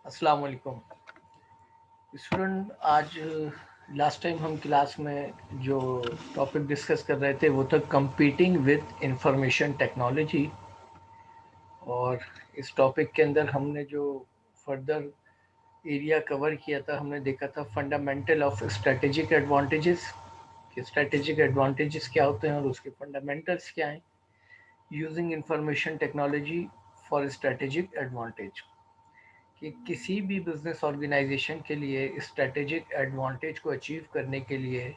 अस्सलाम वालेकुम स्टूडेंट। आज लास्ट टाइम हम क्लास में जो टॉपिक डिस्कस कर रहे थे वो था कंपीटिंग विद इंफॉर्मेशन टेक्नोलॉजी। और इस टॉपिक के अंदर हमने जो फर्दर एरिया कवर किया था, हमने देखा था फंडामेंटल ऑफ स्ट्रेटेजिक एडवांटेजेस कि स्ट्रेटेजिक एडवांटेजेस क्या होते हैं और उसके फंडामेंटल्स क्या हैं। Using information technology for strategic advantage कि किसी भी बिजनेस ऑर्गेनाइजेशन के लिए स्ट्रेटेजिक एडवांटेज को अचीव करने के लिए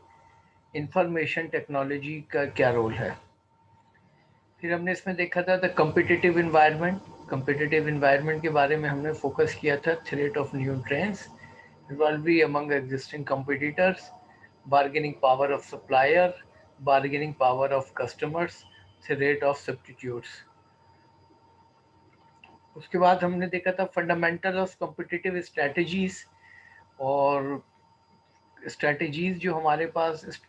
इंफॉर्मेशन टेक्नोलॉजी का क्या रोल है। फिर हमने इसमें देखा था the competitive environment. Competitive environment के बारे में हमने फोकस किया था threat of new trends, rivalry among existing competitors, bargaining power of supplier, bargaining power of customers, threat of substitutes। उसके बाद हमने देखा था फंडामेंटल ऑफ कॉम्पिटिटिव स्ट्रेटजीज। और स्ट्रेटजीज जो हमारे पास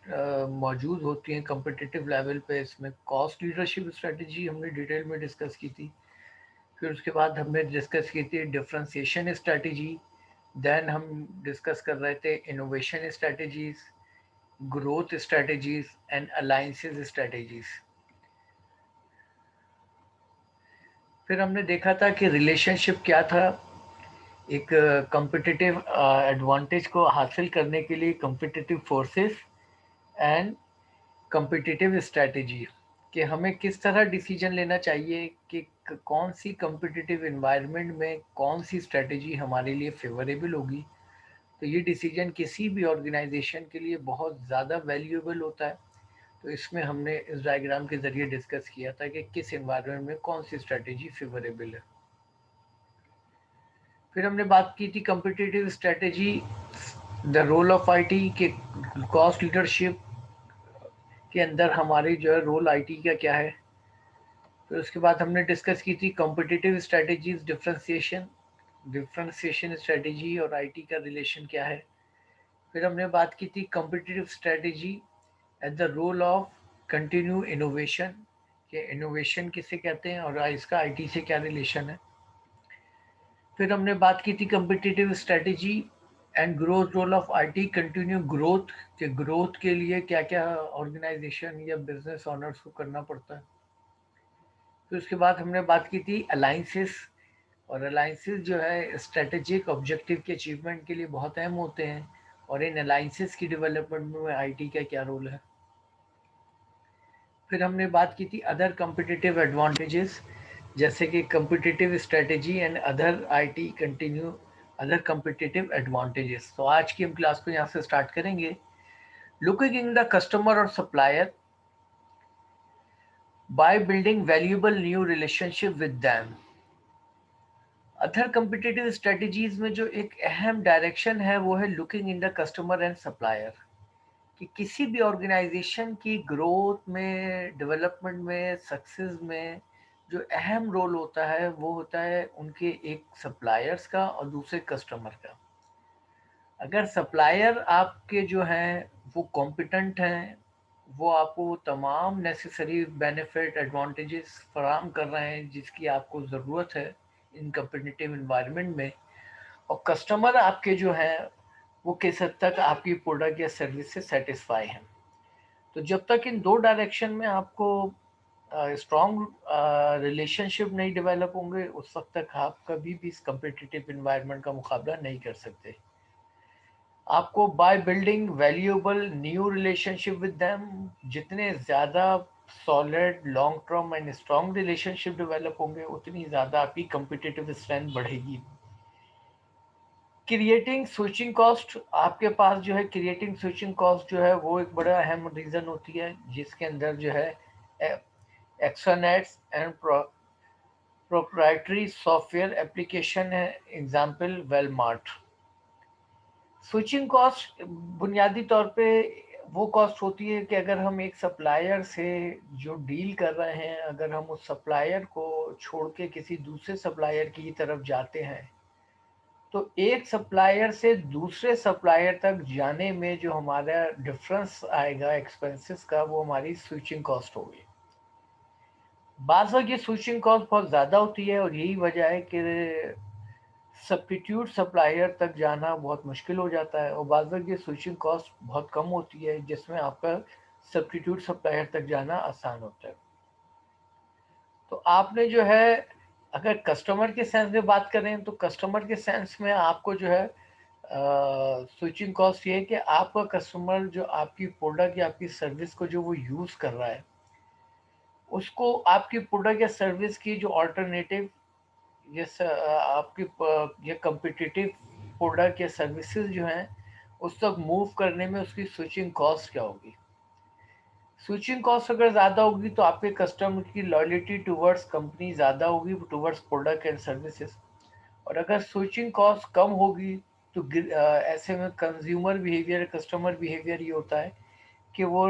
मौजूद होती हैं कम्पिटिटिव लेवल पे, इसमें कॉस्ट लीडरशिप स्ट्रेटजी हमने डिटेल में डिस्कस की थी। फिर उसके बाद हमने डिस्कस की थी डिफरेंशिएशन स्ट्रेटजी। देन हम डिस्कस कर रहे थे innovation strategies, growth strategies and alliances strategies. फिर हमने देखा था कि रिलेशनशिप क्या था। एक कम्पिटिटिव एडवांटेज को हासिल करने के लिए competitive forces and competitive strategy कि हमें किस तरह डिसीजन लेना चाहिए कि कौन सी कम्पिटिटिव इन्वायरमेंट में कौन सी स्ट्रेटजी हमारे लिए फेवरेबल होगी। तो ये डिसीजन किसी भी ऑर्गेनाइजेशन के लिए बहुत ज़्यादा वैल्यूएबल होता है। तो इसमें हमने इस डायग्राम के ज़रिए डिस्कस किया था कि किस इन्वायरमेंट में कौन सी स्ट्रेटजी फेवरेबल है। फिर हमने बात की थी competitive strategy, the role of IT के कॉस्ट लीडरशिप के अंदर हमारी जो है रोल आईटी का क्या है। फिर उसके बाद हमने डिस्कस की थी competitive strategies, differentiation, differentiation strategy और आईटी का रिलेशन क्या है। फिर हमने बात की थी competitive strategy at the role of continue innovation कि इनोवेशन किसे कहते हैं और इसका आईटी से क्या रिलेशन है। फिर हमने बात की थी competitive strategy and growth role of IT continue growth के ग्रोथ के लिए क्या क्या ऑर्गेनाइजेशन या बिजनेस ऑनर्स को करना पड़ता है। फिर उसके बाद हमने बात की थी अलाइंसेस। और अलाइंसेस जो है स्ट्रेटेजिक ऑब्जेक्टिव के अचीवमेंट के लिए बहुत अहम होते हैं और इन अलाइंसेस की डेवलपमेंट में आईटी का क्या रोल है। फिर हमने बात की थी अदर कम्पिटिटिव एडवांटेजेस जैसे कि competitive strategy and other IT continue other competitive advantages. तो आज की हम क्लास को यहाँ से स्टार्ट करेंगे। लुकिंग इन द कस्टमर और supplier by building valuable new relationship with them. Other competitive strategies में जो एक अहम डायरेक्शन है वो है looking in the customer and supplier कि किसी भी ऑर्गेनाइजेशन की ग्रोथ में, डेवलपमेंट में, सक्सेस में जो अहम रोल होता है वो होता है उनके एक सप्लायर्स का और दूसरे कस्टमर का। अगर सप्लायर आपके जो हैं वो कॉम्पिटेंट हैं, वो आपको तमाम नेसेसरी बेनिफिट एडवांटेजेस फराहम कर रहे हैं जिसकी आपको ज़रूरत है इन कम्पिटिटिव इन्वायरमेंट में, और कस्टमर आपके जो हैं वो किस हद तक आपकी प्रोडक्ट या सर्विस से सेटिस्फाई हैं। तो जब तक इन दो डायरेक्शन में आपको स्ट्रॉन्ग रिलेशनशिप नहीं डेवलप होंगे उस वक्त तक आप कभी भी इस कम्पिटिटिव इन्वायरमेंट का मुकाबला नहीं कर सकते। आपको by building valuable new relationship with them, जितने ज़्यादा solid long term and strong relationship develop होंगे उतनी ज़्यादा आपकी कम्पिटिटिव स्ट्रेंथ बढ़ेगी। क्रिएटिंग स्विचिंग कॉस्ट, आपके पास जो है क्रिएटिंग स्विचिंग कॉस्ट जो है वो एक बड़ा अहम रीज़न होती है जिसके अंदर जो है एक्सोनेट्स एंड प्रोप्राइटरी सॉफ्टवेयर एप्लीकेशन है, एग्जाम्पल वेलमार्ट। स्विचिंग कॉस्ट बुनियादी तौर पे वो कॉस्ट होती है कि अगर हम एक सप्लायर से जो डील कर रहे हैं, अगर हम उस सप्लायर को छोड़ के किसी दूसरे सप्लायर की तरफ जाते हैं तो एक सप्लायर से दूसरे सप्लायर तक जाने में जो हमारा डिफरेंस आएगा एक्सपेंसेस का वो हमारी स्विचिंग कॉस्ट होगी। बाज़ वक्त ये स्विचिंग कॉस्ट बहुत ज़्यादा होती है और यही वजह है कि सब्स्टिट्यूट सप्लायर तक जाना बहुत मुश्किल हो जाता है और बाद में ये स्विचिंग कॉस्ट बहुत कम होती है, जिसमें आपका सब्स्टिट्यूट सप्लायर तक जाना आसान होता है। तो आपने जो है, अगर कस्टमर के सेंस में बात करें तो कस्टमर के सेंस में आपको जो है स्विचिंग कॉस्ट ये है कि आपका कस्टमर जो आपकी प्रोडक्ट या आपकी सर्विस को जो वो यूज़ कर रहा है, उसको आपकी प्रोडक्ट या सर्विस की जो ऑल्टरनेटिव ये आपकी ये कम्पिटिटिव प्रोडक्ट या सर्विसेज जो हैं उस तक मूव करने में उसकी स्विचिंग कॉस्ट क्या होगी। स्विचिंग कॉस्ट अगर ज़्यादा होगी तो आपके कस्टमर की लॉयल्टी टुवर्ड्स कंपनी ज़्यादा होगी, टुवर्ड्स प्रोडक्ट एंड सर्विसेज। और अगर स्विचिंग कॉस्ट कम होगी तो ऐसे में कंज्यूमर बिहेवियर, कस्टमर बिहेवियर ये होता है कि वो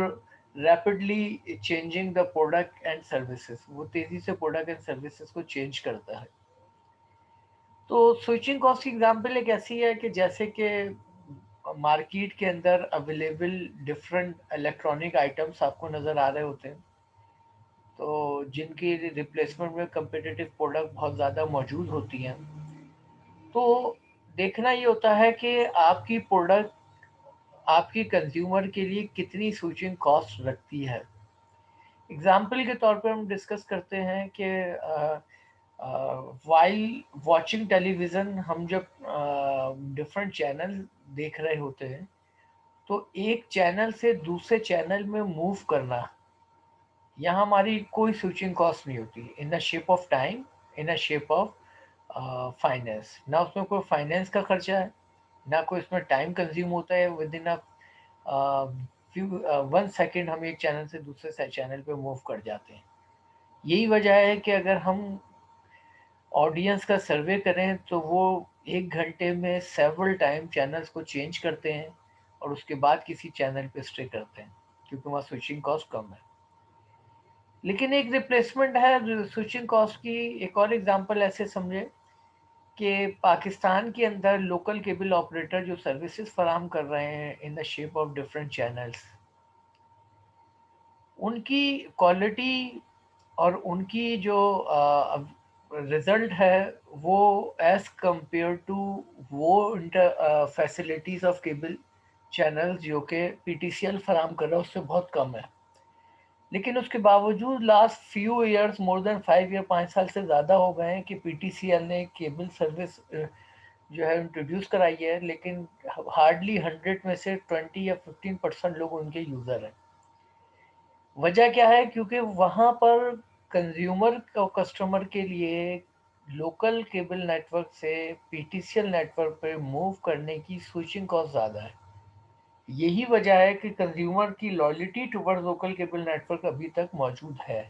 rapidly changing the product and services, वो तेज़ी से प्रोडक्ट एंड सर्विसेज को चेंज करता है। तो स्विचिंग कॉस्ट की एग्जांपल एक ऐसी है कि जैसे कि मार्केट के अंदर अवेलेबल डिफरेंट इलेक्ट्रॉनिक आइटम्स आपको नज़र आ रहे होते हैं, तो जिनकी रिप्लेसमेंट में competitive प्रोडक्ट बहुत ज़्यादा मौजूद होती हैं। तो देखना ये होता है कि आपकी प्रोडक्ट आपकी कंज्यूमर के लिए कितनी स्विचिंग कॉस्ट रखती है। एग्जाम्पल के तौर पर हम डिस्कस करते हैं कि वाइल वॉचिंग टेलीविज़न हम जब डिफरेंट चैनल देख रहे होते हैं तो एक चैनल से दूसरे चैनल में मूव करना, यहाँ हमारी कोई स्विचिंग कॉस्ट नहीं होती, in the shape of time, in the shape of finance. ना उसमें कोई फाइनेंस का खर्चा है, ना कोई इसमें टाइम कंज्यूम होता है। With in a few 1 second हम एक चैनल से दूसरे चैनल पे मूव कर जाते हैं। यही वजह है कि अगर हम ऑडियंस का सर्वे करें तो वो 1 घंटे में सेवरल टाइम चैनल्स को चेंज करते हैं और उसके बाद किसी चैनल पे स्टे करते हैं, क्योंकि वहाँ स्विचिंग कॉस्ट कम है। लेकिन एक रिप्लेसमेंट है स्विचिंग कॉस्ट की। एक और एग्जांपल ऐसे समझे कि पाकिस्तान के अंदर लोकल केबल ऑपरेटर जो सर्विसेज फराहम कर रहे हैं in the shape of different channels, उनकी क्वालिटी और उनकी जो रिजल्ट है वो एज कंपेयर टू वो फैसिलिटीज़ ऑफ केबल चैनल्स जो कि पीटीसीएल फराहम कर रहा है उससे बहुत कम है। लेकिन उसके बावजूद last few years, more than 5 year, 5 साल से ज़्यादा हो गए हैं कि पीटीसीएल ने केबल सर्विस जो है इंट्रोड्यूस कराई है, लेकिन हार्डली 100 में से 20 या 15% लोग उनके यूज़र हैं। वजह क्या है? क्योंकि वहाँ पर कंज्यूमर और कस्टमर के लिए लोकल केबल नेटवर्क से पीटीसीएल नेटवर्क पे मूव करने की स्विचिंग कॉस्ट ज़्यादा है। यही वजह है कि कंज्यूमर की loyalty towards local cable network अभी तक मौजूद है।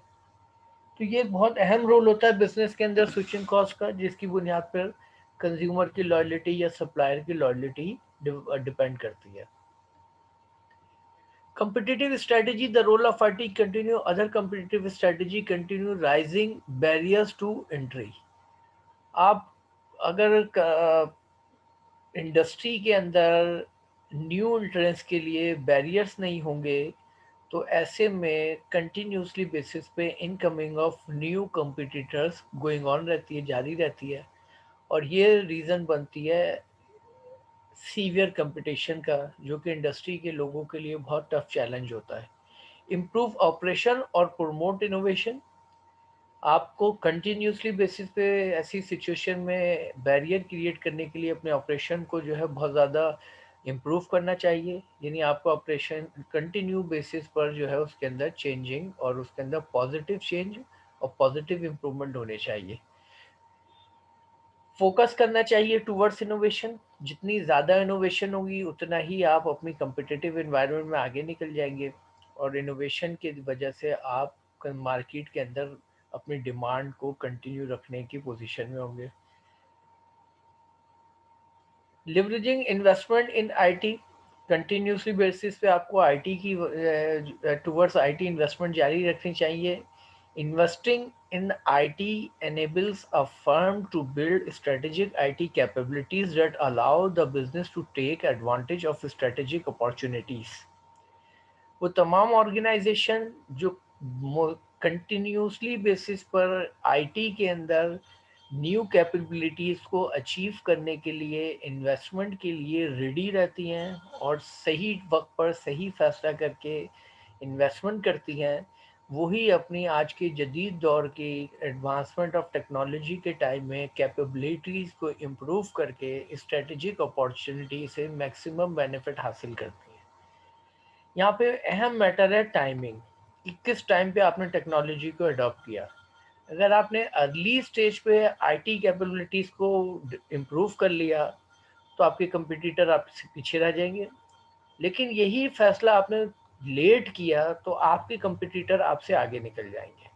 तो ये एक बहुत अहम रोल होता है बिजनेस के अंदर स्विचिंग कॉस्ट का, जिसकी बुनियाद पर कंज्यूमर की लॉयल्टी या सप्लायर की लॉयल्टी डिपेंड करती है। Competitive strategy, the role of IT continue, other competitive strategy continue rising barriers to entry. आप अगर इंडस्ट्री के अंदर न्यू एंट्रेंस के लिए बैरियर्स नहीं होंगे तो ऐसे में कंटिन्यूसली बेसिस पे incoming of new competitors going on रहती है, जारी रहती है। और ये रीज़न बनती है सीवियर कंपटीशन का, जो कि इंडस्ट्री के लोगों के लिए बहुत टफ चैलेंज होता है। इम्प्रूव ऑपरेशन और प्रमोट इनोवेशन, आपको कंटिन्यूसली बेसिस पे ऐसी सिचुएशन में बैरियर क्रिएट करने के लिए अपने ऑपरेशन को जो है बहुत ज़्यादा इम्प्रूव करना चाहिए। यानी आपका ऑपरेशन कंटिन्यू बेसिस पर जो है उसके अंदर चेंजिंग और उसके अंदर पॉजिटिव चेंज और पॉजिटिव इम्प्रूवमेंट होने चाहिए। फोकस करना चाहिए टूवर्ड्स इनोवेशन। जितनी ज़्यादा इनोवेशन होगी उतना ही आप अपनी कम्पिटिटिव इन्वायरमेंट में आगे निकल जाएंगे और इनोवेशन की वजह से आप मार्केट के अंदर अपनी डिमांड को कंटिन्यू रखने की पोजीशन में होंगे। Leveraging investment in IT, continuously basis पे आपको आईटी की टुवर्ड्स आईटी इन्वेस्टमेंट जारी रखनी चाहिए। Investing in IT enables a firm to build strategic IT capabilities that allow the business to take advantage of strategic opportunities. वो तमाम organisation जो continuously basis पर आईटी के अंदर न्यू कैपेबिलिटीज़ को अचीव करने के लिए, इन्वेस्टमेंट के लिए रेडी रहती हैं और सही वक्त पर सही फैसला करके इन्वेस्टमेंट करती हैं, वही अपनी आज के जदीद दौर की एडवांसमेंट ऑफ टेक्नोलॉजी के टाइम में कैपेबिलिटीज़ को इम्प्रूव करके स्ट्रेटजिक अपॉर्चुनिटी से मैक्सिमम बेनिफिट हासिल करती हैं। यहाँ पे अहम मैटर है टाइमिंग, कि किस टाइम पे आपने टेक्नोलॉजी को अडॉप्ट किया। अगर आपने अर्ली स्टेज पे आईटी कैपेबिलिटीज़ को इम्प्रूव कर लिया तो आपके कंपटीटर आपसे पीछे रह जाएंगे, लेकिन यही फैसला आपने लेट किया तो आपके कंपटीटर आपसे आगे निकल जाएंगे।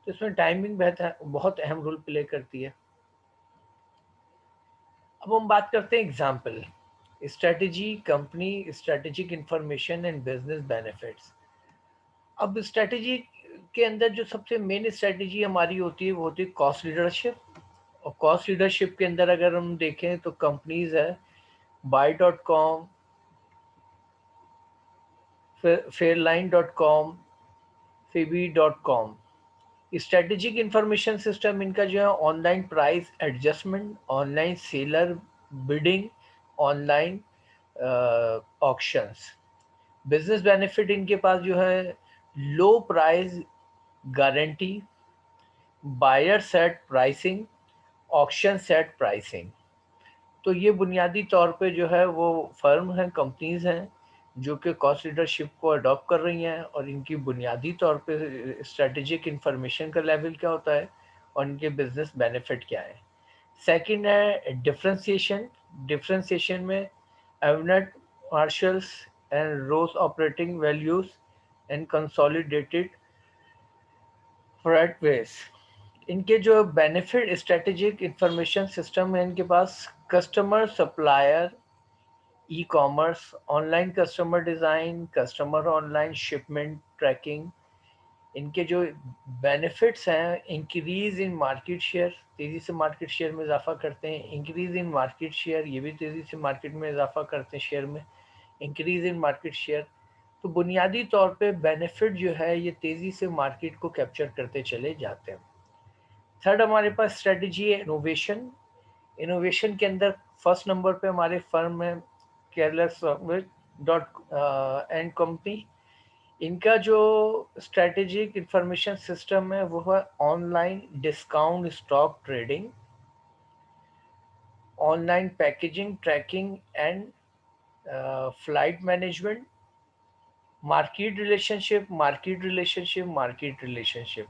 तो इसमें टाइमिंग बहुत अहम रोल प्ले करती है। अब हम बात करते हैं example, strategy, company, strategic information and business benefits. अब स्ट्रेटेजी के अंदर जो सबसे मेन स्ट्रेटेजी हमारी होती है वो होती है कॉस्ट लीडरशिप। और कॉस्ट लीडरशिप के अंदर अगर हम देखें तो कंपनीज है buy.com, fairline.com, fibi.com। Strategic information system इनका जो है online price adjustment, online seller bidding, online auctions. Business benefit इनके पास जो है low price guarantee, buyer set pricing, auction set pricing. तो ये बुनियादी तौर पे जो है वो फर्म हैं, कंपनीज हैं जो कि कॉस्ट लीडरशिप को अडॉप्ट कर रही हैं, और इनकी बुनियादी तौर पे स्ट्रेटेजिक इंफॉर्मेशन का लेवल क्या होता है और इनके बिजनेस बेनिफिट क्या है। सेकंड है डिफरेंशिएशन। डिफरेंशिएशन में Avnet, Marshalls and Rose operating values and Consolidated Freightways. इनके जो बेनिफिट स्ट्रेटेजिक इंफॉर्मेशन सिस्टम है इनके पास customer supplier, e commerce, online customer design, customer online shipment tracking. इनके जो बेनिफिट्स हैं, इंक्रीज इन मार्केट शेयर, तेज़ी से मार्केट शेयर में इजाफा करते हैं। इंक्रीज इन मार्केट शेयर, ये भी तेज़ी से मार्केट में इजाफा करते हैं शेयर में। इंक्रीज इन मार्केट शेयर, तो बुनियादी तौर पे बेनिफिट जो है ये तेज़ी से मार्केट को कैप्चर करते चले जाते हैं। थर्ड हमारे पास स्ट्रेटजी है इनोवेशन। इनोवेशन के अंदर फर्स्ट नंबर पे हमारे फर्म है केयरलेस डॉट एंड कंपनी। इनका जो स्ट्रेटेजिक इंफॉर्मेशन सिस्टम है वो है online discount stock trading, online packaging tracking and flight management, market relationship, market relationship, market relationship.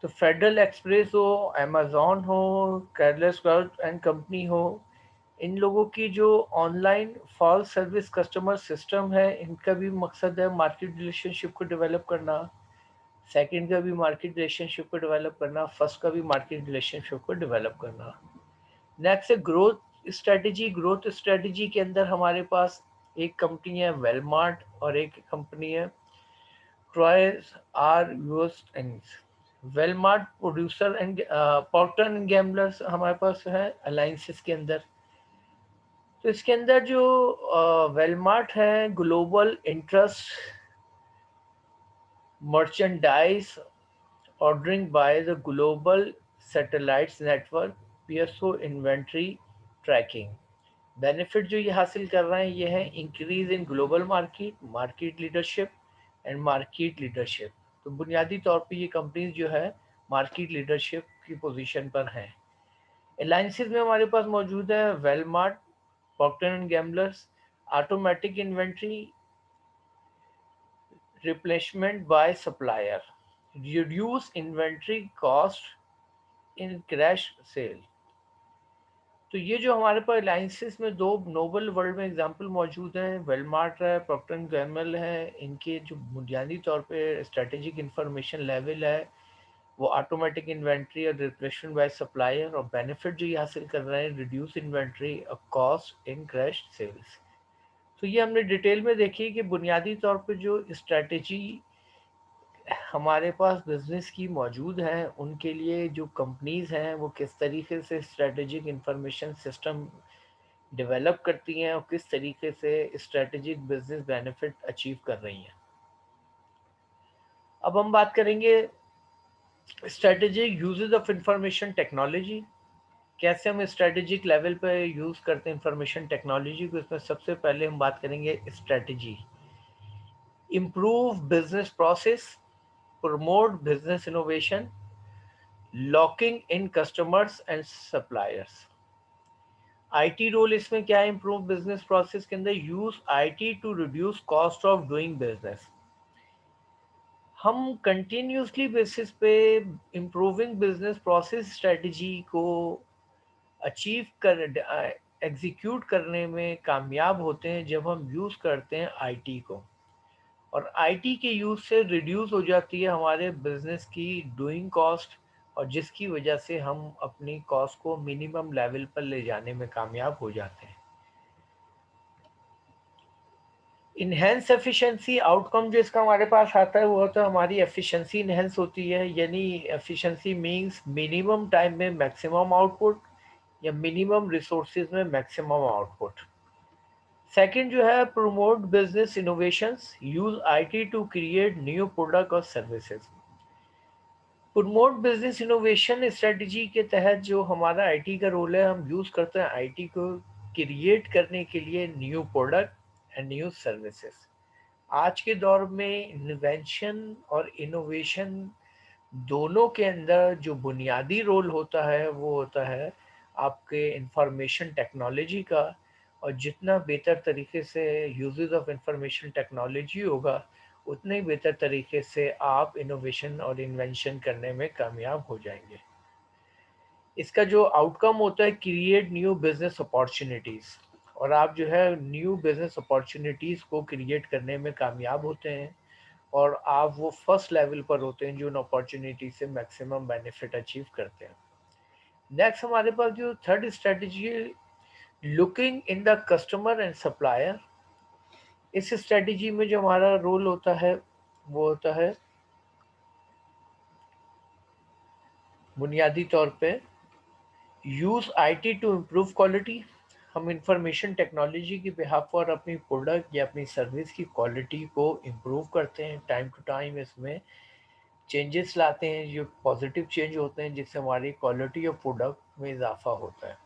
तो फेडरल एक्सप्रेस हो, अमेजोन हो, केयरलेस एंड कंपनी हो, इन लोगों की जो online full service customer system है, इनका भी मकसद है मार्केट रिलेशनशिप को डेवलप करना। सेकंड का भी मार्केट रिलेशनशिप को डेवलप करना, फर्स्ट का भी मार्केट रिलेशनशिप को डेवलप करना। नेक्स्ट है ग्रोथ स्ट्रेटजी। ग्रोथ स्ट्रेटजी के अंदर हमारे पास एक कंपनी है वेलमार्ट और एक कंपनी है Toys R Us and. Walmart producer and Procter and Gamblers हमारे पास है अलायंसेस के अंदर। तो इसके अंदर जो वेलमार्ट है global interest merchandise ordering by the global satellites network, PSO inventory tracking. Benefit जो ये हासिल कर रहे हैं ये है increase in global market, market leadership and market leadership. तो बुनियादी तौर पे ये कंपनीज जो है मार्केट लीडरशिप की पोजीशन पर हैं। अलायंसेस में हमारे पास मौजूद है Walmart, Procter and Gamblers, automatic inventory replacement by supplier, reduce inventory cost in crash sale. तो ये जो हमारे पास अलायंसेस में दो नोबल वर्ल्ड में एग्जांपल मौजूद हैं, वेलमार्ट है, प्रॉक्टर एंड गैम्बल है। इनके जो बुनियादी तौर पे स्ट्रेटेजिक इंफॉर्मेशन लेवल है वो ऑटोमेटिक इन्वेंट्री और रिप्लेसमेंट बाय सप्लायर, और बेनिफिट जो ये हासिल कर रहे हैं रिड्यूस इन्वेंट्री और कॉस्ट इन क्रैश सेल्स। तो ये हमने डिटेल में देखी कि बुनियादी तौर पे जो स्ट्रेटेजी हमारे पास बिजनेस की मौजूद है उनके लिए जो कंपनीज हैं वो किस तरीके से स्ट्रेटेजिक इंफॉर्मेशन सिस्टम डेवलप करती हैं और किस तरीके से स्ट्रेटेजिक बिजनेस बेनिफिट अचीव कर रही हैं। अब हम बात करेंगे strategic uses of information technology. कैसे हम स्ट्रेटेजिक लेवल पे यूज़ करते हैं इंफॉर्मेशन टेक्नोलॉजी को, इसमें सबसे पहले हम बात करेंगे strategy. Improve business process, promote business innovation, locking in customers and suppliers. IT role इसमें क्या है? इम्प्रूव बिजनेस प्रोसेस के अंदर use IT to reduce cost of doing business. हम कंटिन्यूसली बेसिस पे इम्प्रूविंग बिजनेस प्रोसेस स्ट्रेटजी को achieve कर execute करने में कामयाब होते हैं जब हम यूज़ करते हैं आईटी को। और आईटी के यूज़ से रिड्यूस हो जाती है हमारे बिजनेस की डूइंग कॉस्ट, और जिसकी वजह से हम अपनी कॉस्ट को मिनिमम लेवल पर ले जाने में कामयाब हो जाते हैं। इनहेंस एफिशिएंसी आउटकम जो इसका हमारे पास आता है वो होता है हमारी एफिशिएंसी इनहेंस होती है, यानी एफिशिएंसी मींस मिनिमम टाइम में मैक्सिमम आउटपुट या मिनिमम रिसोर्सेज में मैक्सिमम आउटपुट। सेकंड जो है promote business innovations, use IT to create new product और services. Promote business innovation strategy के तहत जो हमारा आईटी का रोल है, हम यूज करते हैं आईटी को क्रिएट करने के लिए new product and new services. आज के दौर में इन्वेंशन और इनोवेशन दोनों के अंदर जो बुनियादी रोल होता है वो होता है आपके इंफॉर्मेशन टेक्नोलॉजी का। और जितना बेहतर तरीके से यूजेस ऑफ इंफॉर्मेशन टेक्नोलॉजी होगा, उतने ही बेहतर तरीके से आप इनोवेशन और इन्वेंशन करने में कामयाब हो जाएंगे। इसका जो आउटकम होता है क्रिएट न्यू बिजनेस अपॉर्चुनिटीज़, और आप जो है न्यू बिजनेस अपॉर्चुनिटीज़ को क्रिएट करने में कामयाब होते हैं, और आप वो फर्स्ट लेवल पर होते हैं जो उन अपॉर्चुनिटी से मैक्सिमम बेनिफिट अचीव करते हैं। नेक्स्ट हमारे पास जो थर्ड स्ट्रेटजी है looking in the customer and supplier. इस स्ट्रेटजी में जो हमारा रोल होता है वो होता है बुनियादी तौर पे use IT to improve quality. हम इंफॉर्मेशन टेक्नोलॉजी की बिहाफ पर अपनी प्रोडक्ट या अपनी सर्विस की क्वालिटी को इम्प्रूव करते हैं। टाइम टू टाइम इसमें चेंजेस लाते हैं जो पॉजिटिव चेंज होते हैं, जिससे हमारी क्वालिटी ऑफ प्रोडक्ट में इजाफा होता है।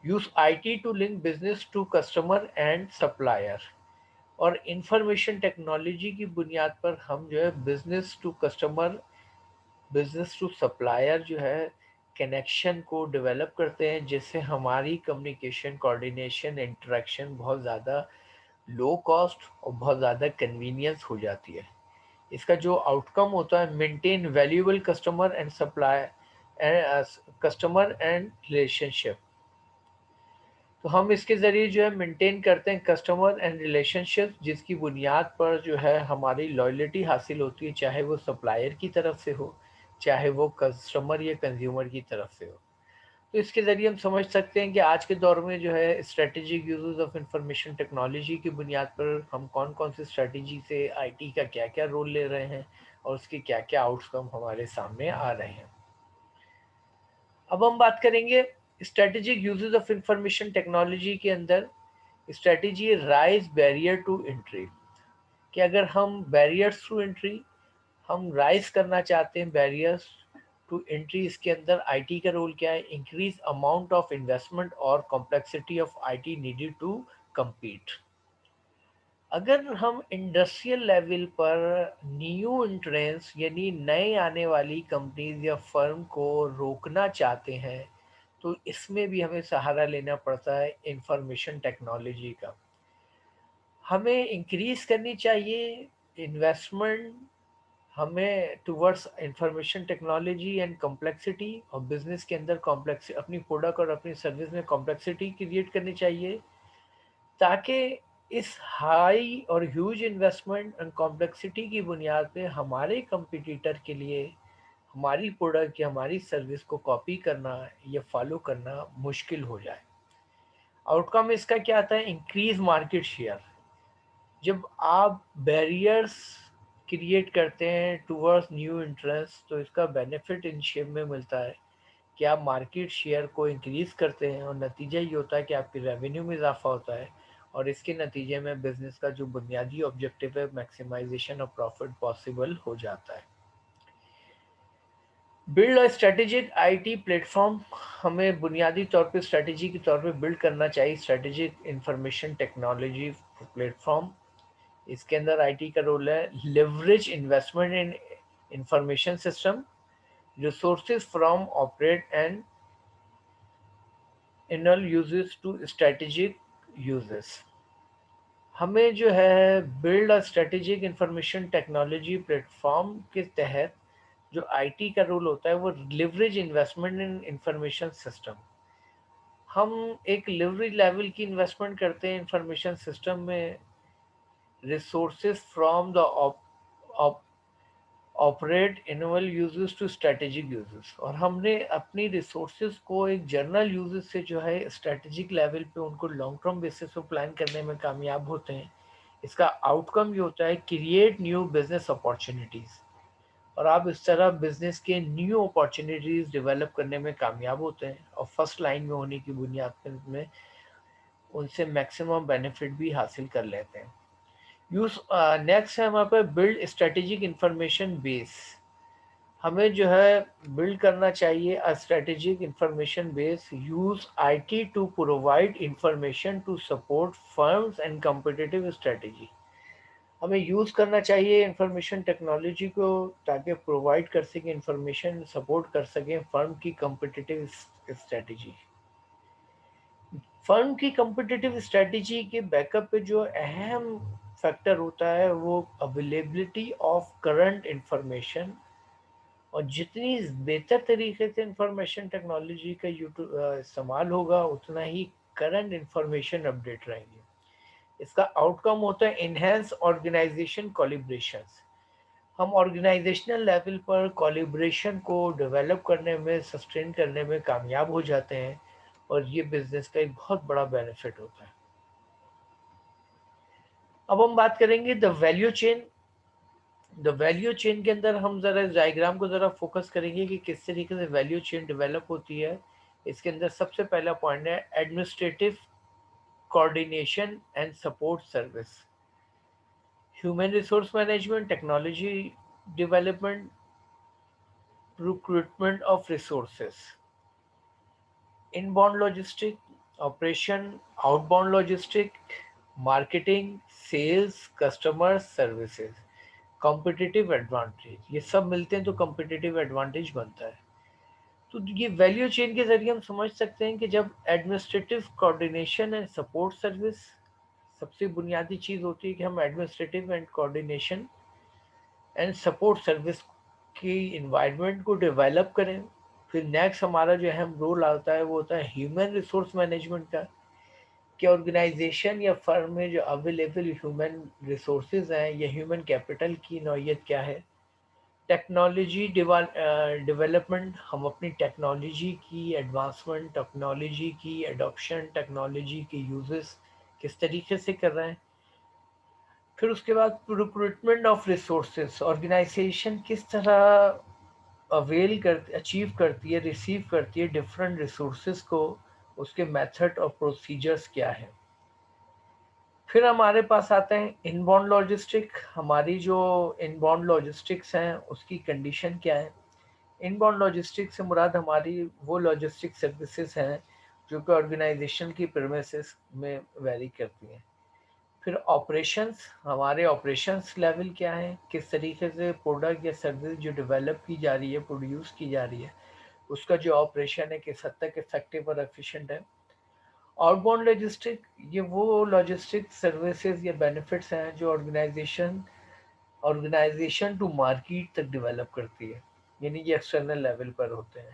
Use IT to link business to customer and supplier. और इंफॉर्मेशन टेक्नोलॉजी की बुनियाद पर हम जो है business to customer, business to supplier जो है कनेक्शन को डेवलप करते हैं, जिससे हमारी कम्युनिकेशन, कोऑर्डिनेशन, इंटरेक्शन बहुत ज़्यादा लो कॉस्ट और बहुत ज़्यादा कन्वीनियंस हो जाती है। इसका जो आउटकम होता है maintain valuable customer and supply customer and relationship. तो हम इसके ज़रिए जो है मेंटेन करते हैं कस्टमर एंड रिलेशनशिप, जिसकी बुनियाद पर जो है हमारी लॉयल्टी हासिल होती है, चाहे वो सप्लायर की तरफ से हो, चाहे वो कस्टमर या कंज्यूमर की तरफ से हो। तो इसके ज़रिए हम समझ सकते हैं कि आज के दौर में जो है strategic use of information technology की बुनियाद पर हम कौन कौन सी स्ट्रेटजी से आईटी का क्या क्या रोल ले रहे हैं और उसके क्या क्या आउटकम हमारे सामने आ रहे हैं। अब हम बात करेंगे strategic uses of information technology के अंदर strategy raise barrier to entry. कि अगर हम बैरियर्स टू एंट्री हम राइज करना चाहते हैं, बैरियर्स टू एंट्री, इसके अंदर आईटी का रोल क्या है? इंक्रीज अमाउंट ऑफ इन्वेस्टमेंट और complexity of IT needed to compete। अगर हम इंडस्ट्रियल लेवल पर न्यू एंट्रेंस यानी नए आने वाली कंपनीज या फर्म को रोकना चाहते हैं, तो इसमें भी हमें सहारा लेना पड़ता है इंफॉर्मेशन टेक्नोलॉजी का। हमें इंक्रीज करनी चाहिए इन्वेस्टमेंट हमें towards information technology and complexity, और बिजनेस के अंदर कॉम्प्लेक्स अपनी प्रोडक्ट और अपनी सर्विस में कॉम्प्लेक्सिटी क्रिएट करनी चाहिए, ताकि इस हाई और ह्यूज इन्वेस्टमेंट एंड कॉम्प्लेक्सिटी की बुनियाद पे हमारे कंपटीटर के लिए हमारी प्रोडक्ट या हमारी सर्विस को कॉपी करना या फॉलो करना मुश्किल हो जाए। आउटकम इसका क्या आता है? Increase market share. जब आप बैरियर्स क्रिएट करते हैं टूवर्ड्स न्यू इंटरेस्ट, तो इसका बेनिफिट इन शेप में मिलता है कि आप मार्केट शेयर को इंक्रीज करते हैं, और नतीजा ये होता है कि आपकी रेवेन्यू में इजाफा होता है, और इसके नतीजे में बिजनेस का जो बुनियादी ऑब्जेक्टिव है मैक्सिमाइजेशन ऑफ प्रॉफिट पॉसिबल हो जाता है। बिल्ड और स्ट्रेटेजिक आईटी प्लेटफॉर्म, हमें बुनियादी तौर पे स्ट्रेटेजी के तौर पे बिल्ड करना चाहिए स्ट्रेटेजिक इंफॉर्मेशन टेक्नोलॉजी प्लेटफॉर्म। इसके अंदर आईटी का रोल है leverage investment in information system, resources from operational uses to strategic uses. हमें जो है बिल्ड और स्ट्रेटेजिक इंफॉर्मेशन टेक्नोलॉजी प्लेटफॉर्म के तहत जो आईटी का रोल होता है वो leverage investment in information system. हम एक लिवरेज लेवल की इन्वेस्टमेंट करते हैं इंफॉर्मेशन सिस्टम में, resources from the operational uses to strategic uses, और हमने अपनी रिसोर्सेज को एक जनरल यूजेस से जो है स्ट्रेटेजिक लेवल पे उनको लॉन्ग टर्म बेसिस पे प्लान करने में कामयाब होते हैं। इसका आउटकम ये होता है क्रिएट न्यू बिजनेस अपॉर्चुनिटीज, और आप इस तरह बिजनेस के न्यू अपॉर्चुनिटीज डेवलप करने में कामयाब होते हैं, और फर्स्ट लाइन में होने की बुनियाद में उनसे मैक्सिमम बेनिफिट भी हासिल कर लेते हैं। यूज नेक्स्ट है हमारे पास बिल्ड स्ट्रेटेजिक इंफॉर्मेशन बेस। हमें जो है बिल्ड करना चाहिए a strategic information base, use IT to provide information to support firms and competitive strategy. हमें यूज करना चाहिए इंफॉर्मेशन टेक्नोलॉजी को ताकि प्रोवाइड कर सकें इंफॉर्मेशन, सपोर्ट कर सकें फर्म की कॉम्पिटिटिव स्ट्रेटेजी। फर्म की कॉम्पिटिटिव स्ट्रेटेजी के बैकअप पे जो अहम फैक्टर होता है वो अवेलेबिलिटी ऑफ करंट इंफॉर्मेशन, और जितनी बेहतर तरीके से इंफॉर्मेशन टेक्नोलॉजी का इस्तेमाल होगा उतना ही करंट इंफॉर्मेशन अपडेट रहेंगे। इसका आउटकम होता है इनहेंस ऑर्गेनाइजेशन कोलिब्रेशंस। हम ऑर्गेनाइजेशनल लेवल पर कोलिब्रेशन को डेवलप करने में, सस्टेन करने में कामयाब हो जाते हैं, और ये बिजनेस का एक बहुत बड़ा बेनिफिट होता है। अब हम बात करेंगे the value chain. The value chain के अंदर हम जरा डायग्राम को जरा फोकस करेंगे कि किस तरीके से वैल्यू चेन डेवलप होती है। इसके अंदर सबसे पहला पॉइंट है administrative coordination and support service, human resource management, technology development, recruitment of resources, inbound logistic, operation, outbound logistic, marketing, sales, customer services, competitive advantage. ये सब मिलते हैं तो कॉम्पिटिटिव एडवांटेज बनता है। तो ये वैल्यू चेन के जरिए हम समझ सकते हैं कि जब administrative coordination and support service, सबसे बुनियादी चीज़ होती है कि हम administrative and coordination and support service की इन्वायरमेंट को डेवलप करें। फिर नेक्स्ट हमारा जो अहम रोल आता है वो होता है ह्यूमन रिसोर्स मैनेजमेंट का, कि ऑर्गेनाइजेशन या फर्म में जो अवेलेबल ह्यूमन रिसोर्सेज हैं या ह्यूमन कैपिटल की नौइयत क्या है। टेक्नोलॉजी डेवलपमेंट, हम अपनी टेक्नोलॉजी की एडवांसमेंट, टेक्नोलॉजी की एडॉप्शन, टेक्नोलॉजी के यूजेस किस तरीके से कर रहे हैं। फिर उसके बाद रिक्रूटमेंट ऑफ रिसोर्सेज, ऑर्गेनाइजेशन किस तरह अवेल कर अचीव करती है, रिसीव करती है डिफरेंट रिसोर्सेज को, उसके मेथड और प्रोसीजर्स क्या है। फिर हमारे पास आते हैं इनबाउंड लॉजिस्टिक। हमारी जो इनबाउंड लॉजिस्टिक्स हैं उसकी कंडीशन क्या है। इनबाउंड लॉजिस्टिक्स से मुराद हमारी वो लॉजिस्टिक सर्विसेज हैं जो कि ऑर्गेनाइजेशन की प्रेमिसेस में वेरी करती हैं। फिर ऑपरेशंस, हमारे ऑपरेशंस लेवल क्या है, किस तरीके से प्रोडक्ट या सर्विस जो डेवलप की जा रही है, प्रोड्यूस की जा रही है, उसका जो ऑपरेशन है किस हद तक इफेक्टिव और एफिशिएंट है। आउटबाउंड लॉजिस्टिक, ये वो लॉजिस्टिक सर्विसेज या बेनिफिट्स हैं जो ऑर्गेनाइजेशन टू मार्केट तक डेवलप करती है, यानी ये एक्सटर्नल लेवल पर होते हैं।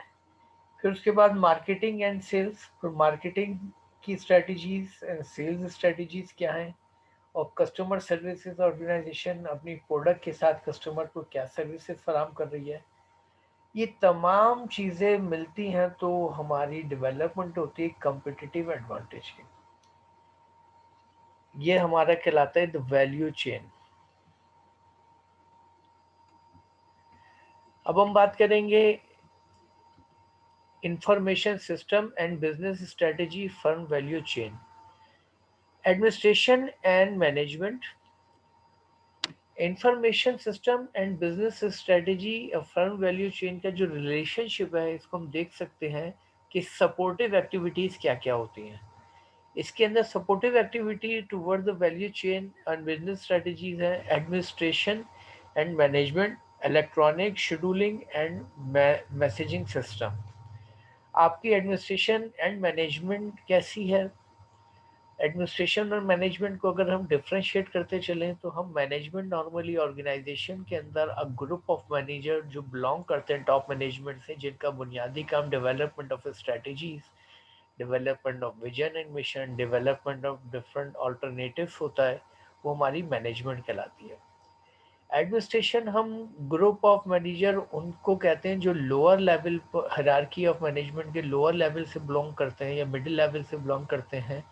फिर उसके बाद मार्केटिंग एंड सेल्स, फिर मार्केटिंग की स्ट्रेटजीज एंड सेल्स स्ट्रेटजीज क्या हैं, और कस्टमर सर्विसेज, ऑर्गेनाइजेशन अपनी प्रोडक्ट के साथ कस्टमर को क्या सर्विसेज फराहम कर रही है। ये तमाम चीज़ें मिलती हैं तो हमारी डेवलपमेंट होती है कम्पिटिटिव एडवांटेज की। ये हमारा कहलाता है द वैल्यू चेन। अब हम बात करेंगे information system and business strategy firm value chain, administration and management, information system and business strategy firm value chain का जो रिलेशनशिप है, इसको हम देख सकते हैं कि सपोर्टिव एक्टिविटीज़ क्या क्या होती हैं। इसके अंदर supportive activity toward the value chain and business strategies है administration and management, electronic scheduling and messaging system. आपकी एडमिनिस्ट्रेशन एंड मैनेजमेंट कैसी है? एडमिनिस्ट्रेशन और मैनेजमेंट को अगर हम डिफ्रेंशिएट करते चलें तो हम मैनेजमेंट नॉर्मली ऑर्गेनाइजेशन के अंदर अ ग्रुप ऑफ मैनेजर जो बिलोंग करते हैं टॉप मैनेजमेंट से, जिनका बुनियादी काम development of strategies, development of vision and mission, development of different alternatives होता है, वो हमारी मैनेजमेंट कहलाती है। एडमिनिस्ट्रेशन हम ग्रुप ऑफ मैनेजर उनको कहते हैं जो लोअर लेवल पर हायरार्की ऑफ मैनेजमेंट के लोअर लेवल से बिलोंग करते हैं या मिडिल लेवल से बिलोंग करते हैं,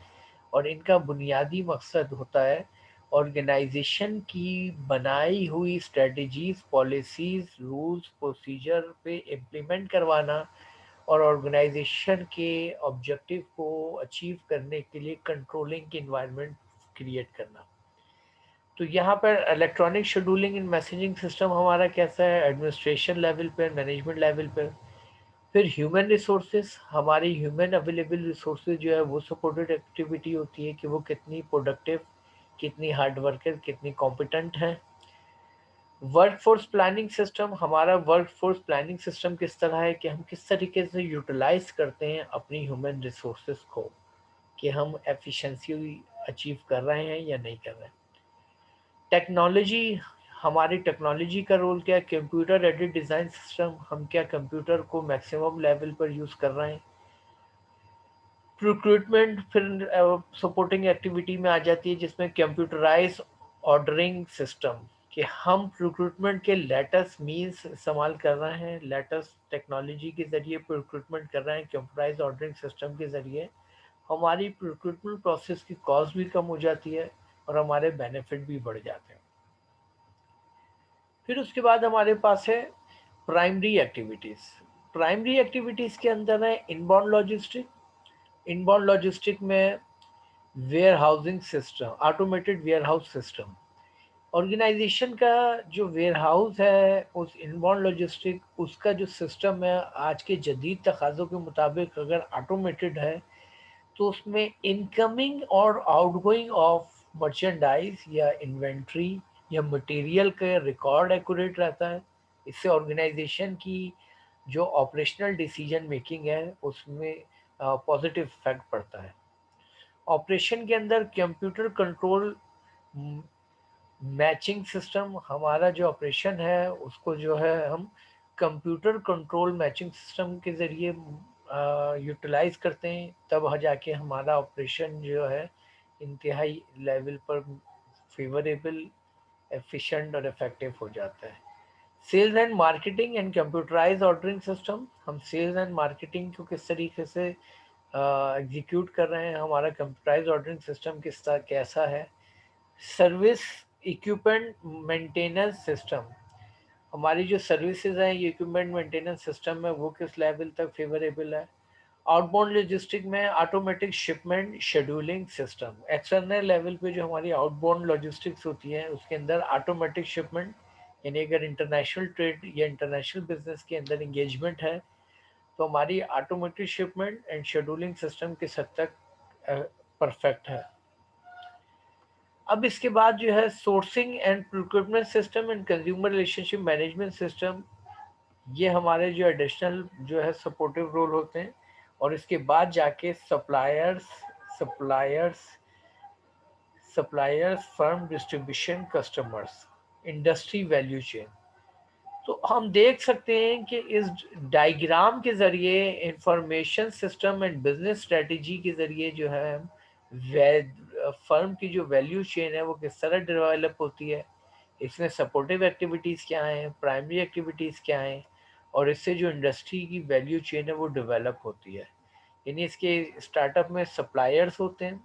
और इनका बुनियादी मकसद होता है ऑर्गेनाइजेशन की बनाई हुई स्ट्रेटजीज, पॉलिसीज, रूल्स, प्रोसीजर पे इम्प्लीमेंट करवाना और ऑर्गेनाइजेशन के ऑब्जेक्टिव को अचीव करने के लिए कंट्रोलिंग की इन्वायरमेंट क्रिएट करना। तो यहाँ पर इलेक्ट्रॉनिक शेड्यूलिंग इन मैसेजिंग सिस्टम हमारा कैसा है? एडमिनिस्ट्रेशन लेवल पर, मैनेजमेंट लेवल पर। फिर ह्यूमन रिसोर्सेज, हमारी ह्यूमन अवेलेबल रिसोर्सेज जो है वो सपोर्टेड एक्टिविटी होती है कि वो कितनी प्रोडक्टिव, कितनी हार्ड वर्कर, कितनी कॉम्पिटेंट है। वर्क फोर्स प्लानिंग सिस्टम, हमारा वर्क फोर्स प्लानिंग सिस्टम किस तरह है कि हम किस तरीके से यूटिलाइज करते हैं अपनी ह्यूमन रिसोर्सेज को, कि हम एफिशिएंसी अचीव कर रहे हैं या नहीं कर रहे हैं। टेक्नोलॉजी, हमारी टेक्नोलॉजी का रोल क्या है? कंप्यूटर एडेड डिज़ाइन सिस्टम, हम क्या कंप्यूटर को मैक्सिमम लेवल पर यूज़ कर रहे हैं। रिक्रूटमेंट फिर सपोर्टिंग एक्टिविटी में आ जाती है, जिसमें कंप्यूटराइज ऑर्डरिंग सिस्टम, कि हम रिक्रूटमेंट के लेटेस्ट मीन्स इस्तेमाल कर रहे हैं, लेटेस्ट टेक्नोलॉजी के ज़रिए रिक्रूटमेंट कर रहे हैं कंप्यूटराइज ऑर्डरिंग सिस्टम के ज़रिए। हमारी रिक्रूटमेंट प्रोसेस की कॉस्ट भी कम हो जाती है और हमारे बेनिफिट भी बढ़ जाते हैं। फिर उसके बाद हमारे पास है प्राइमरी एक्टिविटीज़। प्राइमरी एक्टिविटीज़ के अंदर है इनबाउंड लॉजिस्टिक। इनबाउंड लॉजिस्टिक में warehousing system, automated warehouse system. Organisation का जो वेयर हाउस है, उस इनबाउंड लॉजिस्टिक, उसका जो सिस्टम है आज के जदीद तकाज़ों के मुताबिक अगर ऑटोमेटेड है, तो उसमें इनकमिंग और आउटगोइंग ऑफ मर्चेंडाइज या इन्वेंट्री या मटेरियल का रिकॉर्ड एक्यूरेट रहता है। इससे ऑर्गेनाइजेशन की जो ऑपरेशनल डिसीजन मेकिंग है उसमें पॉजिटिव इफेक्ट पड़ता है। ऑपरेशन के अंदर कंप्यूटर कंट्रोल मैचिंग सिस्टम, हमारा जो ऑपरेशन है उसको जो है हम कंप्यूटर कंट्रोल मैचिंग सिस्टम के ज़रिए यूटिलाइज करते हैं, तब जाके हमारा ऑपरेशन जो है इंतहाई लेवल पर फेवरेबल, एफिशिएंट और इफ़ेक्टिव हो जाता है। Sales and marketing and computerise ordering system, हम सेल्स एंड मार्केटिंग को किस तरीके से एग्जीक्यूट कर रहे हैं, हमारा कंप्यूटराइज ऑर्डरिंग सिस्टम किस तरह कैसा है। सर्विस इक्विपमेंट मेंटेनेंस सिस्टम, हमारी जो सर्विसेज हैं, ये इक्विपमेंट मेंटेनेंस सिस्टम में वो किस लेवल तक फेवरेबल है। आउटबाउंड लॉजिस्टिक में automatic shipment scheduling system, external level पे जो हमारी आउटबाउंड लॉजिस्टिक्स होती है उसके अंदर ऑटोमेटिक शिपमेंट, यानी अगर इंटरनेशनल ट्रेड या इंटरनेशनल बिजनेस के अंदर इंगेजमेंट है तो हमारी automatic shipment and scheduling system किस हद तक परफेक्ट है। अब इसके बाद जो है sourcing and procurement system and consumer relationship management system, ये हमारे जो एडिशनल जो है सपोर्टिव रोल होते हैं। और इसके बाद जाके suppliers suppliers suppliers firm distribution customers, industry value chain. तो हम देख सकते हैं कि इस डायग्राम के ज़रिए information system and business strategy के ज़रिए जो है हम फर्म की जो वैल्यू चेन है वो किस तरह डेवलप होती है, इसमें सपोर्टिव एक्टिविटीज़ क्या हैं, प्राइमरी एक्टिविटीज़ क्या हैं, और इससे जो इंडस्ट्री की वैल्यू चेन है वो डेवलप होती है। यानी इसके स्टार्टअप में सप्लायर्स होते हैं,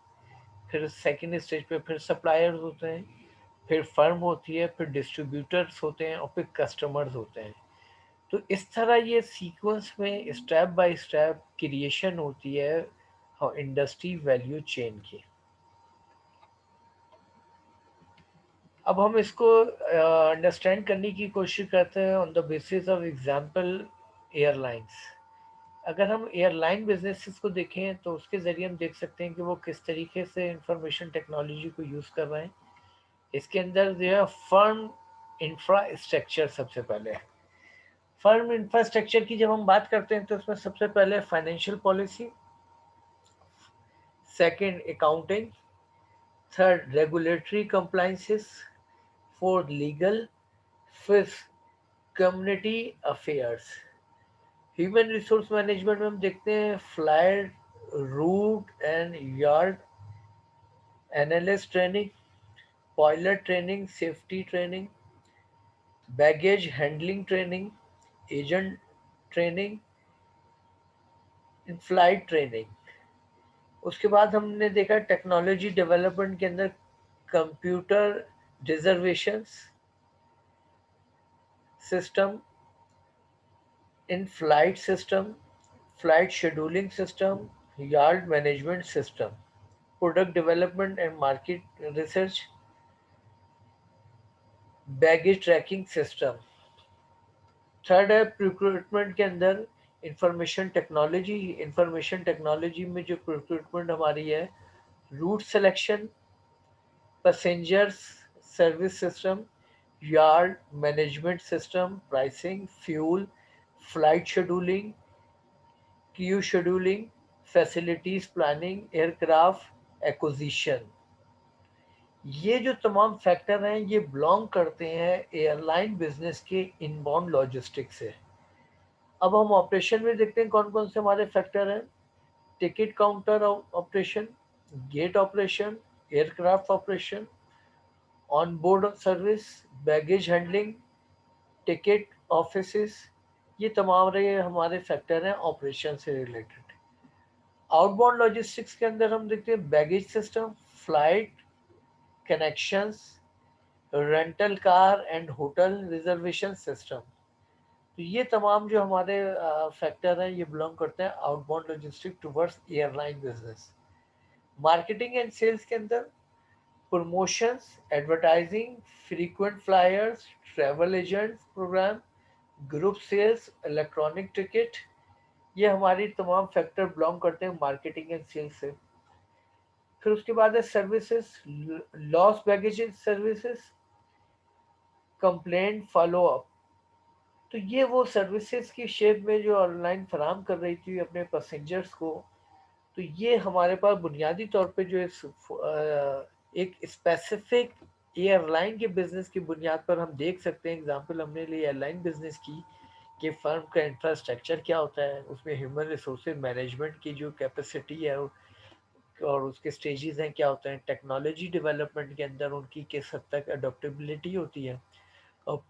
फिर सेकेंड स्टेज पे फिर सप्लायर्स होते हैं, फिर फर्म होती है, फिर डिस्ट्रीब्यूटर्स होते हैं और फिर कस्टमर्स होते हैं। तो इस तरह ये सीक्वेंस में स्टेप बाय स्टेप क्रिएशन होती है इंडस्ट्री वैल्यू चेन की। अब हम इसको अंडरस्टैंड करने की कोशिश करते हैं on the basis of example airlines. अगर हम एयरलाइन बिजनेसेस को देखें तो उसके ज़रिए हम देख सकते हैं कि वो किस तरीके से इंफॉर्मेशन टेक्नोलॉजी को यूज़ कर रहे हैं। इसके अंदर जो है फर्म इंफ्रास्ट्रक्चर सबसे पहले है। फर्म इंफ्रास्ट्रक्चर की जब हम बात करते हैं तो उसमें सबसे पहले financial policy, second accounting, third regulatory compliances, fourth legal, fifth community affairs. Human resource management में हम देखते हैं flight route and yard analyst training, pilot training, safety training, baggage handling training, agent training, in flight training. उसके बाद हमने देखा technology development के अंदर computer reservations system, in flight system, flight scheduling system, yard management system, product development and market research, baggage tracking system. Third है recruitment के अंदर information technology. Information technology में जो रिक्रूटमेंट हमारी है, route selection, passengers service system, yard management system, pricing, fuel, flight scheduling, queue scheduling, facilities planning, aircraft acquisition. ये जो तमाम फैक्टर हैं ये बिलोंग करते हैं एयरलाइन बिजनेस के इनबाउंड लॉजिस्टिक्स से। अब हम ऑपरेशन में देखते हैं कौन कौन से हमारे फैक्टर हैं। Ticket counter operation, gate operation, aircraft operation, on board service, baggage handling, ticket offices. ये तमाम रहे हमारे फैक्टर हैं ऑपरेशन से रिलेटेड। आउटबाउंड लॉजिस्टिक्स के अंदर हम देखते हैं baggage system, flight connections, rental car and hotel reservation system. तो ये तमाम जो हमारे फैक्टर हैं ये बिलोंग करते हैं outbound logistic towards airline business. Marketing and sales के अंदर promotions, advertising, frequent flyers, travel agents program, group sales, electronic ticket. ये हमारी तमाम फैक्टर बिलोंग करते हैं मार्केटिंग एंड सेल्स से। फिर उसके बाद है services, loss baggage services, complaint follow up. तो ये वो सर्विसेज की शेप में जो ऑनलाइन फराम कर रही थी अपने पैसेंजर्स को। तो ये हमारे पास बुनियादी तौर पे जो एक स्पेसिफिक एयरलाइन के बिजनेस की बुनियाद पर हम देख सकते हैं। एग्जांपल हमने ली एयरलाइन बिजनेस की कि फर्म का इंफ्रास्ट्रक्चर क्या होता है, उसमें ह्यूमन रिसोर्सेज मैनेजमेंट की जो कैपेसिटी है और उसके स्टेजेस हैं क्या होते हैं, टेक्नोलॉजी डेवलपमेंट के अंदर उनकी किस हद तक अडोप्टेबिलिटी होती है, और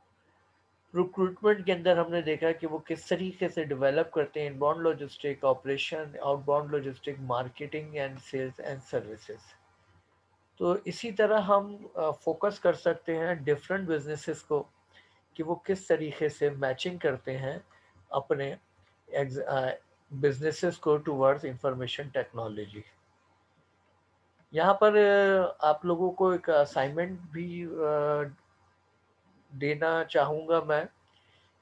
रिक्रूटमेंट के अंदर हमने देखा कि वो किस तरीके से डेवलप करते हैं inbound logistic operation, outbound logistic, marketing and sales and services. तो इसी तरह हम फोकस कर सकते हैं डिफरेंट बिजनेसेस को कि वो किस तरीके से मैचिंग करते हैं अपने बिजनेसेस को टुवर्ड्स इंफॉर्मेशन टेक्नोलॉजी। यहाँ पर आप लोगों को एक असाइनमेंट भी देना चाहूँगा मैं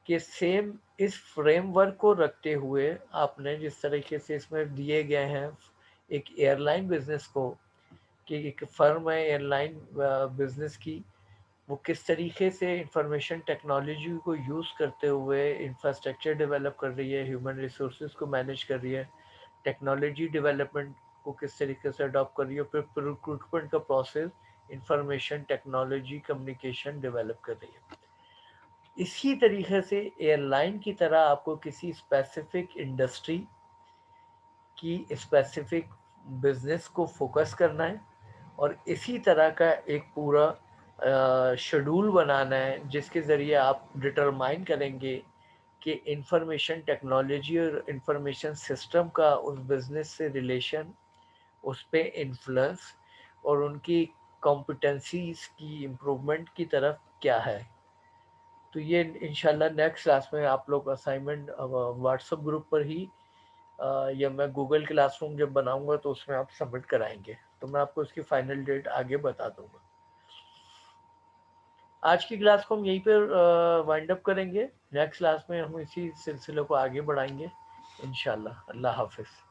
कि सेम इस फ्रेमवर्क को रखते हुए आपने जिस तरीके से इसमें दिए गए हैं एक एयरलाइन बिजनेस को कि एक फर्म है एयरलाइन बिजनेस की, वो किस तरीके से इंफॉर्मेशन टेक्नोलॉजी को यूज़ करते हुए इंफ्रास्ट्रक्चर डेवलप कर रही है, ह्यूमन रिसोर्सेज को मैनेज कर रही है, टेक्नोलॉजी डेवलपमेंट को किस तरीके से अडॉप्ट कर रही है, फिर रिक्रूटमेंट का process information technology communication develop कर रही है। इसी तरीके से एयरलाइन की तरह आपको किसी स्पेसिफिक इंडस्ट्री की स्पेसिफिक बिजनेस को फोकस करना है और इसी तरह का एक पूरा शेड्यूल बनाना है जिसके ज़रिए आप डिटरमाइन करेंगे कि इंफॉर्मेशन टेक्नोलॉजी और इंफॉर्मेशन सिस्टम का उस बिज़नेस से रिलेशन, उस पे इन्फ्लुएंस और उनकी कॉम्पिटेंसीज की इम्प्रूवमेंट की तरफ क्या है। तो ये इंशाल्लाह नेक्स्ट क्लास में आप लोग असाइनमेंट व्हाट्सएप ग्रुप पर ही या मैं गूगल क्लासरूम जब बनाऊंगा तो उसमें आप सबमिट कराएंगे, तो मैं आपको इसकी फाइनल डेट आगे बता दूंगा। आज की क्लास को हम यहीं पर वाइंड अप करेंगे। नेक्स्ट क्लास में हम इसी सिलसिले को आगे बढ़ाएंगे इंशाल्लाह। अल्लाह हाफिज़।